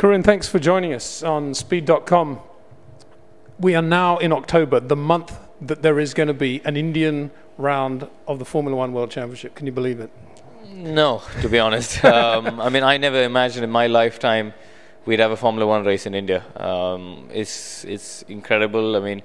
Karun, thanks for joining us on speed.com. We are now in October, the month that there is going to be an Indian round of the Formula One World Championship. Can you believe it? No, to be honest. I mean, I never imagined in my lifetime we'd have a Formula One race in India. It's incredible. I mean,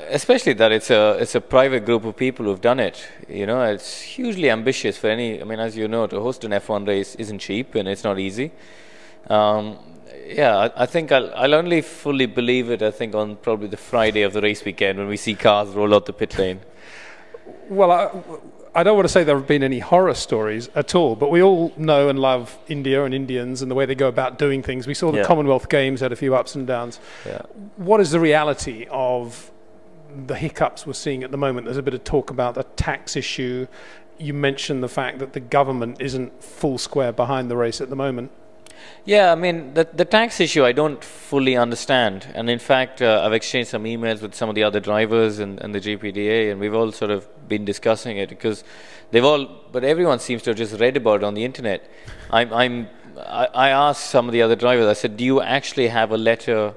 especially that it's a private group of people who've done it. You know, it's hugely ambitious for any. I mean, as you know, to host an F1 race isn't cheap and it's not easy. Yeah, I think I'll only fully believe it, I think, on probably the Friday of the race weekend when we see cars roll out the pit lane. Well, I don't want to say there have been any horror stories at all, but we all know and love India and Indians and the way they go about doing things. We saw the Commonwealth Games had a few ups and downs. Yeah. What is the reality of the hiccups we're seeing at the moment? There's a bit of talk about the tax issue. You mentioned the fact that the government isn't full square behind the race at the moment. Yeah, I mean, the tax issue I don't fully understand. And in fact, I've exchanged some emails with some of the other drivers and the GPDA, and we've all sort of been discussing it because but everyone seems to have just read about it on the internet. I asked some of the other drivers, I said, do you actually have a letter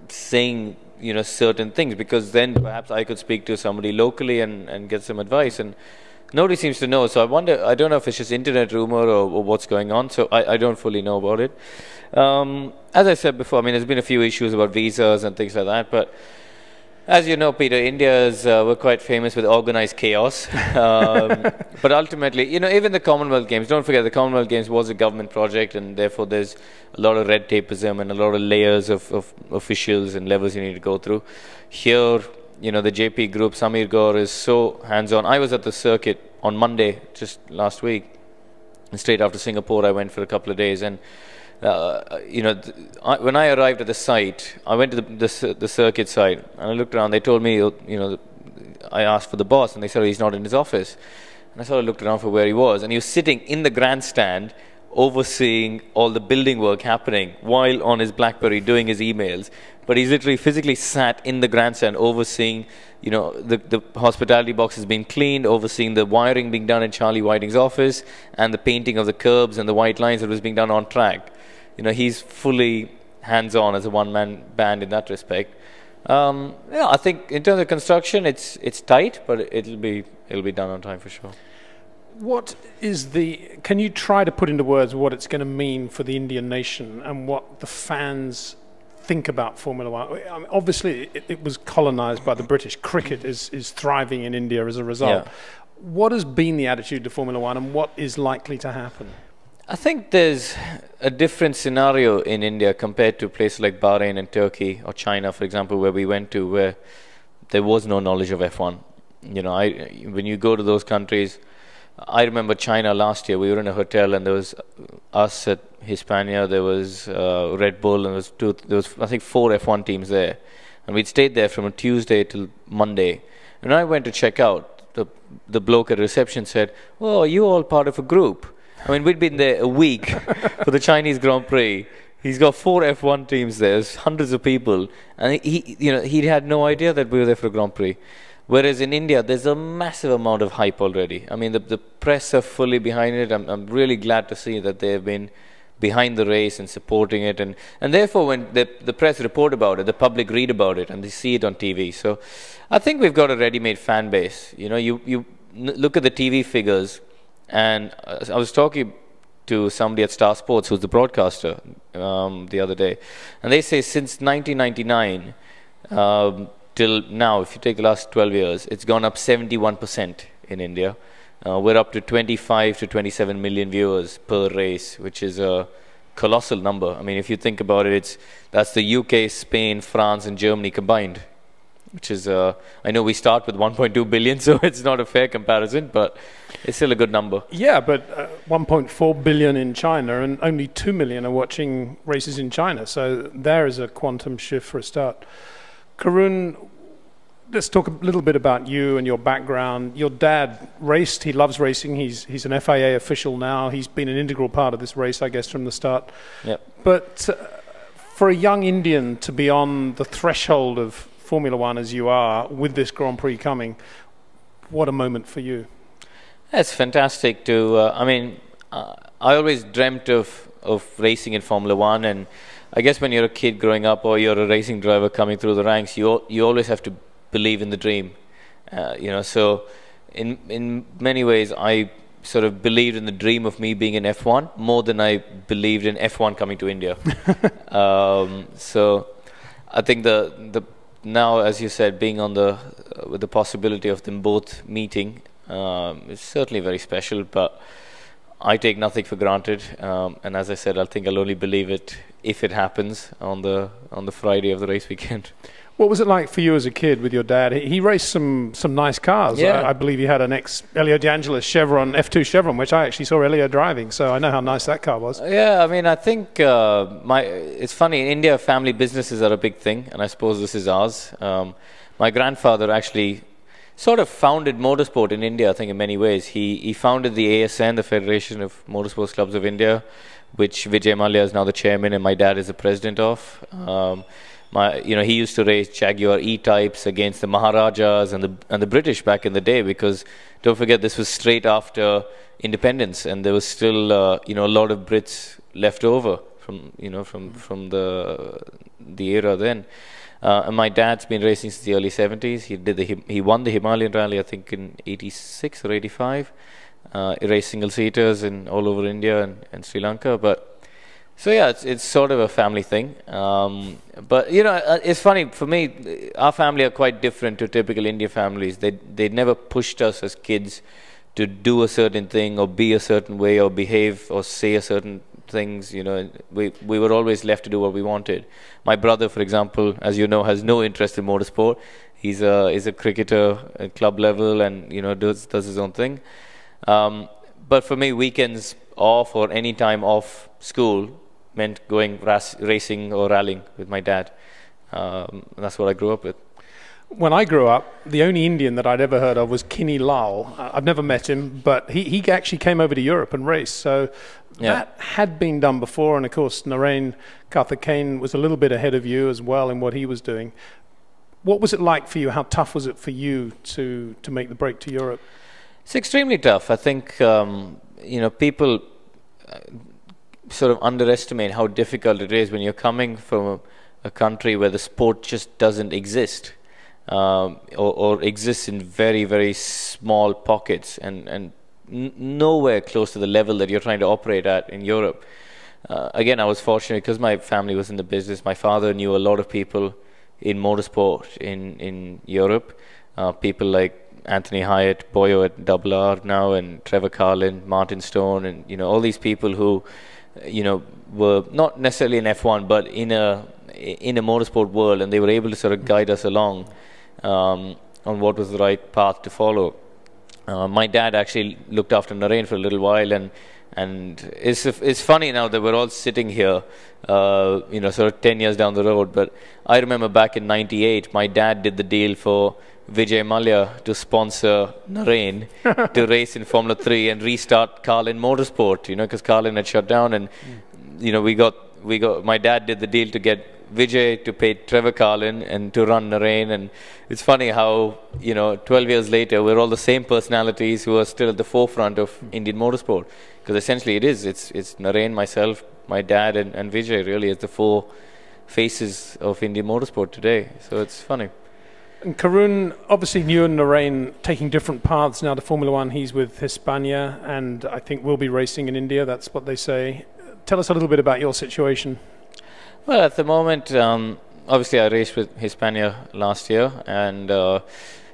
saying, you know, certain things? Because then perhaps I could speak to somebody locally and get some advice. And nobody seems to know, so I don't know if it's just internet rumor or what's going on, so I don't fully know about it. As I said before, I mean, there's been a few issues about visas and things like that, but as you know, Peter, we're quite famous with organized chaos. But ultimately, you know, even the Commonwealth Games, don't forget the Commonwealth Games was a government project, and therefore there's a lot of red tapeism and a lot of layers of officials and levels you need to go through. Here, you know, the JP group, Samir Gaur is so hands-on. I was at the circuit on Monday, just last week, and straight after Singapore, I went for a couple of days. And, you know, when I arrived at the site, I went to the circuit site, and I looked around. They told me, you know, I asked for the boss, and they said, oh, he's not in his office. And I sort of looked around for where he was, and he was sitting in the grandstand, overseeing all the building work happening while on his BlackBerry doing his emails. But he's literally physically sat in the grandstand overseeing, you know, the hospitality box has been cleaned, overseeing the wiring being done in Charlie Whiting's office and the painting of the curbs and the white lines that was being done on track. You know, he's fully hands-on as a one-man band in that respect. Yeah, I think in terms of construction, it's tight, but it'll be done on time for sure. Can you try to put into words what it's going to mean for the Indian nation and what the fans think about Formula One? I mean, obviously, it was colonized by the British. Cricket is thriving in India as a result. Yeah. What has been the attitude to Formula One, and what is likely to happen? I think there's a different scenario in India compared to places like Bahrain and Turkey or China, for example, where we went to, where there was no knowledge of F1. You know, when you go to those countries, I remember China last year. We were in a hotel, and there was us at Hispania, there was Red Bull, and there was I think 4 F1 teams there, and we'd stayed there from a Tuesday till Monday. And when I went to check out, the bloke at reception said, "Oh, are you all part of a group?" I mean, we'd been there a week for the Chinese Grand Prix. He's got 4 F1 teams there, hundreds of people, and he had no idea that we were there for a Grand Prix. Whereas in India, there's a massive amount of hype already. I mean, the press are fully behind it. I'm really glad to see that they've been behind the race and supporting it. And therefore, when the press report about it, the public read about it, and they see it on TV. So I think we've got a ready-made fan base. You know, you look at the TV figures, and I was talking to somebody at Star Sports, who's the broadcaster, the other day, and they say since 1999, till now, if you take the last 12 years, it's gone up 71% in India. We're up to 25 to 27 million viewers per race, which is a colossal number. I mean, if you think about it, that's the UK, Spain, France, and Germany combined, which is, I know we start with 1.2 billion, so it's not a fair comparison, but it's still a good number. Yeah, but 1.4 billion in China, and only 2 million are watching races in China. So there is a quantum shift for a start. Karun, let's talk a little bit about you and your background. Your dad raced. He loves racing. He's an FIA official now. He's been an integral part of this race, I guess, from the start. Yep. But for a young Indian to be on the threshold of Formula One as you are, with this Grand Prix coming, what a moment for you. It's fantastic to, I mean, I always dreamt of of racing in Formula One. And I guess when you're a kid growing up, or you're a racing driver coming through the ranks, you always have to believe in the dream. So in many ways, I sort of believed in the dream of me being in F1 more than I believed in F1 coming to India. So I think the now, as you said, being on with the possibility of them both meeting is certainly very special. But I take nothing for granted, and as I said, I think I'll only believe it if it happens on the Friday of the race weekend. What was it like for you as a kid with your dad? He raced some nice cars. Yeah. I believe he had an ex-Elio De Angelis Chevron, F2 Chevron, which I actually saw Elio driving, so I know how nice that car was. Yeah, I mean, I think it's funny, in India, family businesses are a big thing, and I suppose this is ours. My grandfather actually sort of founded motorsport in India, I think, in many ways. He founded the ASN, the Federation of Motorsports Clubs of India, which Vijay Mallya is now the chairman, and my dad is the president of. He used to race Jaguar E-types against the Maharajas and the British back in the day, because don't forget, this was straight after independence, and there was still a lot of Brits left over from the era then. And my dad's been racing since the early 70s. He won the Himalayan Rally, I think, in 86 or 85. He raced single-seaters all over India and Sri Lanka. But so yeah, it's sort of a family thing. But it's funny for me. Our family are quite different to typical Indian families. They never pushed us as kids to do a certain thing or be a certain way or behave or say a certain things. We were always left to do what we wanted. My brother, for example, as you know, has no interest in motorsport. He's a cricketer at club level, and does his own thing. But for me, weekends off or any time off school meant going racing or rallying with my dad. That's what I grew up with. When I grew up, the only Indian that I'd ever heard of was Kinney Lal. I've never met him, but he actually came over to Europe and raced. So that had been done before. And of course, Narain Karthikeyan was a little bit ahead of you as well in what he was doing. What was it like for you? How tough was it for you to make the break to Europe? It's extremely tough. I think people sort of underestimate how difficult it is when you're coming from a country where the sport just doesn't exist, or exists in very, very small pockets, and nowhere close to the level that you're trying to operate at in Europe. Again, I was fortunate because my family was in the business. My father knew a lot of people in motorsport in Europe, people like Anthony Hyatt, Boyo at RR now, and Trevor Carlin, Martin Stone, and all these people who were not necessarily in F1 but in a motorsport world, and they were able to sort of guide us along on what was the right path to follow. My dad actually looked after Narain for a little while, and it's funny now that we're all sitting here, sort of 10 years down the road. But I remember back in '98, my dad did the deal for Vijay Mallya to sponsor Narain to race in Formula 3 and restart Carlin Motorsport, because Carlin had shut down, and my dad did the deal to get Vijay to pay Trevor Carlin and to run Narain. And it's funny how 12 years later we're all the same personalities who are still at the forefront of Indian motorsport, because essentially it's Narain, myself, my dad, and Vijay really as the four faces of Indian motorsport today. So it's funny. And Karun, obviously you and Narain taking different paths now to Formula One. He's with Hispania, and I think we'll be racing in India. That's what they say. Tell us a little bit about your situation. Well, at the moment, obviously I raced with Hispania last year, and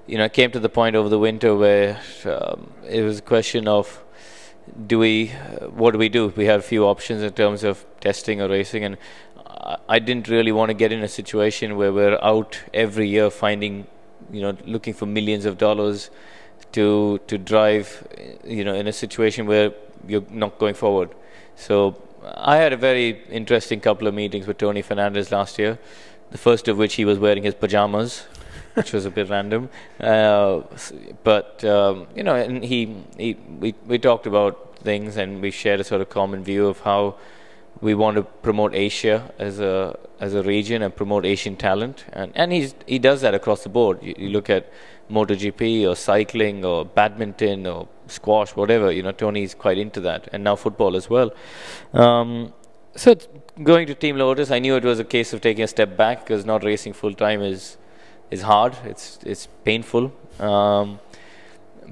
it came to the point over the winter where it was a question of what do we do? We had a few options in terms of testing or racing, and I didn't really want to get in a situation where we're out every year looking for millions of dollars to drive, in a situation where you're not going forward. So I had a very interesting couple of meetings with Tony Fernandez last year, the first of which he was wearing his pajamas, which was a bit random. But and we talked about things, and we shared a sort of common view of how we want to promote Asia as a region and promote Asian talent, and he does that across the board. You look at MotoGP or cycling or badminton or squash, whatever. Tony's quite into that, and now football as well. So going to Team Lotus, I knew it was a case of taking a step back because not racing full time is hard. It's painful.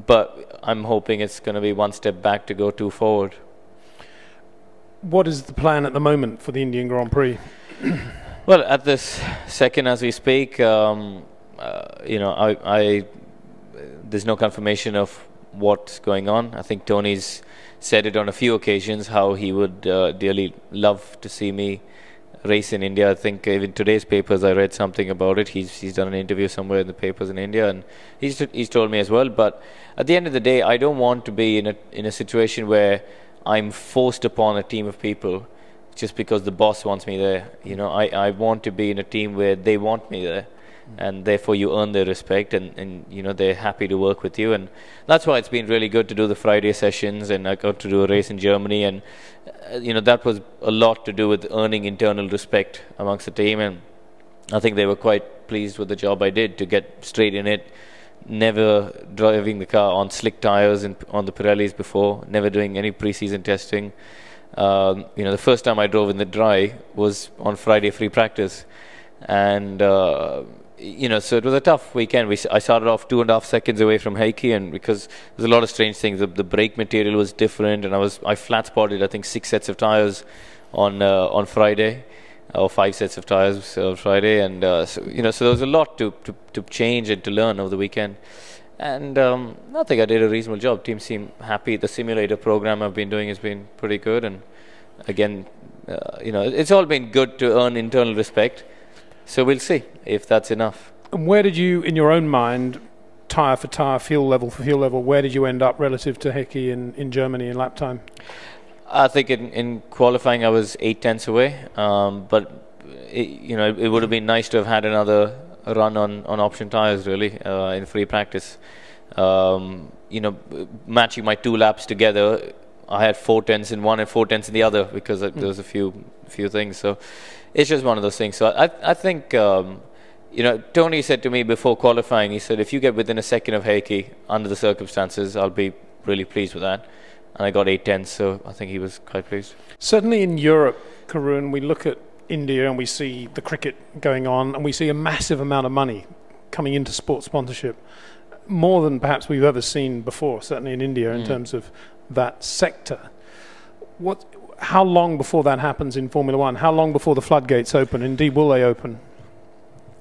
But I'm hoping it's going to be one step back to go two forward. What is the plan at the moment for the Indian Grand Prix? Well, at this second, as we speak, there's no confirmation of what's going on. I think Tony's said it on a few occasions how he would dearly love to see me race in India. I think even today's papers I read something about it. He's done an interview somewhere in the papers in India, and he's told me as well. But at the end of the day, I don't want to be in a situation where I'm forced upon a team of people just because the boss wants me there. I want to be in a team where they want me there, and therefore you earn their respect, and they're happy to work with you. And that's why it's been really good to do the Friday sessions, and I got to do a race in Germany, and that was a lot to do with earning internal respect amongst the team. And I think they were quite pleased with the job I did to get straight in it, never driving the car on slick tires and on the Pirellis before, never doing any pre-season testing. The first time I drove in the dry was on Friday free practice, and so it was a tough weekend. I started off 2.5 seconds away from Heikki, and because there's a lot of strange things, the brake material was different, and I flat spotted I think 6 sets of tires on Friday, or 5 sets of tires on Friday, and so there was a lot to change and to learn over the weekend. And I think I did a reasonable job. Team seemed happy. The simulator program I've been doing has been pretty good, and again, it's all been good to earn internal respect. So we'll see if that's enough. And where did you, in your own mind, tyre for tyre, fuel level for fuel level, where did you end up relative to Heikki in Germany in lap time? I think in qualifying I was 8/10 away, but it would have been nice to have had another run on option tyres really in free practice. Matching my 2 laps together, I had 4/10 in one and 4/10 in the other because there was a few things. So it's just one of those things. So I think Tony said to me before qualifying, he said, if you get within a second of Heikki under the circumstances, I'll be really pleased with that. And I got 8/10, so I think he was quite pleased. Certainly in Europe, Karun, we look at India and we see the cricket going on, and we see a massive amount of money coming into sports sponsorship, more than perhaps we've ever seen before, certainly in India, in terms of that sector. How long before that happens in Formula One? How long before the floodgates open? Indeed, will they open?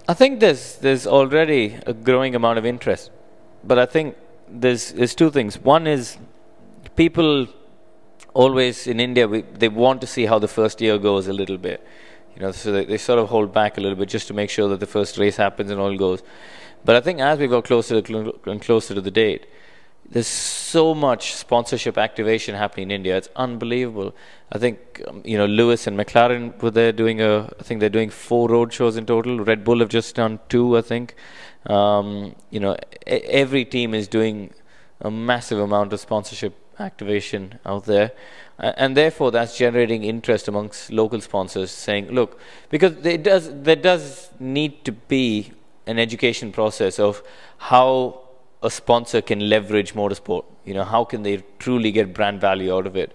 I think there's already a growing amount of interest, but I think there's 2 things. One is people always in India, they want to see how the first year goes a little bit. So they sort of hold back a little bit just to make sure that the first race happens and all goes. But I think as we go closer and closer to the date, there's so much sponsorship activation happening in India. It's unbelievable. I think Lewis and McLaren were there doing I think they're doing 4 road shows in total. Red Bull have just done 2, I think. Every team is doing a massive amount of sponsorship activation out there, and therefore that's generating interest amongst local sponsors, saying, look, because there does need to be an education process of how a sponsor can leverage motorsport. How can they truly get brand value out of it?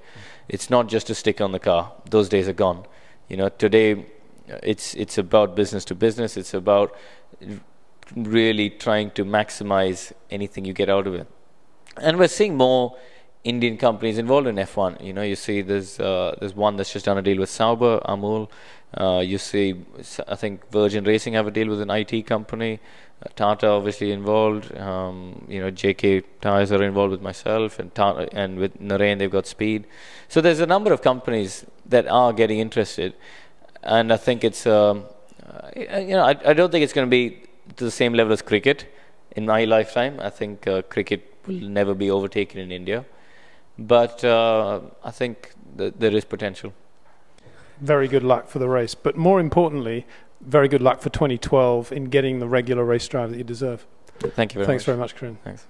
It's not just a sticker on the car. Those days are gone. Today it's about business to business. It's about really trying to maximize anything you get out of it. And we're seeing more Indian companies involved in F1. You see there's one that's just done a deal with Sauber, Amul. You see, I think Virgin Racing have a deal with an IT company. Tata obviously involved. JK Tyres are involved with myself, and with Narain they've got Speed. So there's a number of companies that are getting interested, and I think it's I don't think it's going to be to the same level as cricket in my lifetime. I think cricket will never be overtaken in India, but I think that there is potential. Very good luck for the race, but more importantly, very good luck for 2012 in getting the regular race drive that you deserve. Thank you very much. Thanks very much, Karun. Thanks.